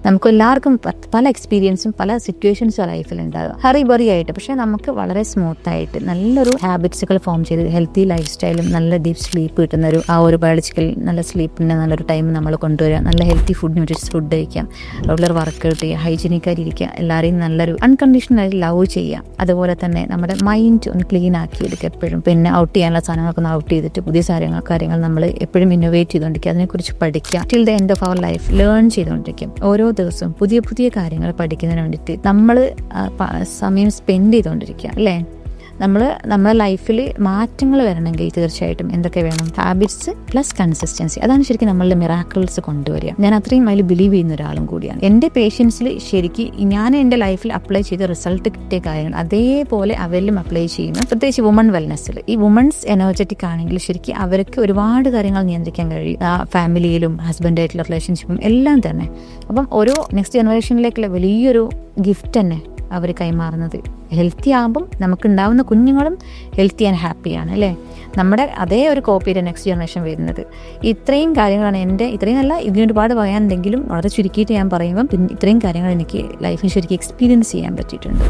നമുക്ക് എല്ലാവർക്കും പല എക്സ്പീരിയൻസും പല സിറ്റുവേഷൻസും ലൈഫിൽ ഉണ്ടാകും, ഹറി ബറി ആയിട്ട്. പക്ഷേ നമുക്ക് വളരെ സ്മൂത്തായിട്ട് നല്ലൊരു ഹാബിറ്റ്സുകൾ ഫോം ചെയ്ത് ഹെൽത്തി ലൈഫ് സ്റ്റൈലും നല്ല ഡീപ്പ് സ്ലീപ്പ് കിട്ടുന്നൊരു ആ ഒരു ബയോളജിക്കൽ നല്ല സ്ലീപ്പിന് നല്ലൊരു ടൈം നമ്മൾ കൊണ്ടുവരിക, നല്ല ഹെൽത്തി ഫുഡ് ന്യൂട്രീഷ്യസ് ഫുഡ് കഴിക്കാം, റെഗുലർ വർക്കൗട്ട് ചെയ്യുക, ഹൈജീനിക്കായി ഇരിക്കുക, എല്ലാവരെയും നല്ലൊരു അൺകണ്ടീഷണലായി ലവ് ചെയ്യുക. അതുപോലെ തന്നെ നമ്മുടെ മൈൻഡ് ഒന്ന് ക്ലീൻ ആക്കി എടുക്കുക എപ്പോഴും. പിന്നെ ഔട്ട് ചെയ്യാനുള്ള സാധനങ്ങളൊക്കെ ഒന്ന് ഔട്ട് ചെയ്തിട്ട് പുതിയ കാര്യങ്ങൾ നമ്മൾ എപ്പോഴും ഇന്നോവേറ്റ് ചെയ്തുകൊണ്ടിരിക്കുക, അതിനെക്കുറിച്ച് പഠിക്കുക. Till the end of our life learn ചെയ്തുകൊണ്ടിരിക്കും. ഓരോ ദിവസവും പുതിയ പുതിയ കാര്യങ്ങൾ പഠിക്കുന്നതിന് വേണ്ടിയിട്ട് നമ്മൾ സമയം സ്പെൻഡ് ചെയ്തുകൊണ്ടിരിക്കുക അല്ലേ. നമ്മുടെ ലൈഫിൽ മാറ്റങ്ങൾ വരണമെങ്കിൽ തീർച്ചയായിട്ടും എന്തൊക്കെ വേണം? Habits plus consistency. അതാണ് ശരിക്കും നമ്മളുടെ മിറാക്കിൾസ് കൊണ്ടുവരിക. ഞാൻ അത്രയും അതിൽ ബിലീവ് ചെയ്യുന്ന ഒരാളും കൂടിയാണ്. എൻ്റെ പേഷ്യൻസിൽ ശരിക്കും ഞാൻ എൻ്റെ ലൈഫിൽ അപ്ലൈ ചെയ്ത റിസൾട്ട് കിട്ടിയ കാര്യങ്ങൾ അതേപോലെ അവരിലും അപ്ലൈ ചെയ്യുന്നു. പ്രത്യേകിച്ച് വുമൺ വെൽനെസ്സിൽ. ഈ വുമൺസ് എനർജറ്റിക് ആണെങ്കിൽ ശരിക്കും അവർക്ക് ഒരുപാട് കാര്യങ്ങൾ നിയന്ത്രിക്കാൻ കഴിയും, ഫാമിലിയിലും ഹസ്ബൻഡായിട്ടുള്ള റിലേഷൻഷിപ്പും എല്ലാം തന്നെ. അപ്പം ഓരോ നെക്സ്റ്റ് ജനറേഷനിലേക്കുള്ള വലിയൊരു ഗിഫ്റ്റ് തന്നെ അവർ കൈമാറുന്നത്. ഹെൽത്തി ആകുമ്പം നമുക്കുണ്ടാവുന്ന കുഞ്ഞുങ്ങളും ഹെൽത്തി ആൻഡ് ഹാപ്പിയാണ് അല്ലേ. നമ്മുടെ അതേ ഒരു കോപ്പിയുടെ നെക്സ്റ്റ് ജനറേഷൻ വരുന്നത്. ഇത്രയും കാര്യങ്ങളാണ് ഇത്രയും അല്ല, ഇതിന് ഒരുപാട് പറയാനുണ്ടെങ്കിലും വളരെ ചുരുക്കിയിട്ട് ഞാൻ പറയുമ്പം ഇത്രയും കാര്യങ്ങൾ എനിക്ക് ലൈഫിൽ ശരിക്കും എക്സ്പീരിയൻസ് ചെയ്യാൻ പറ്റിയിട്ടുണ്ട്.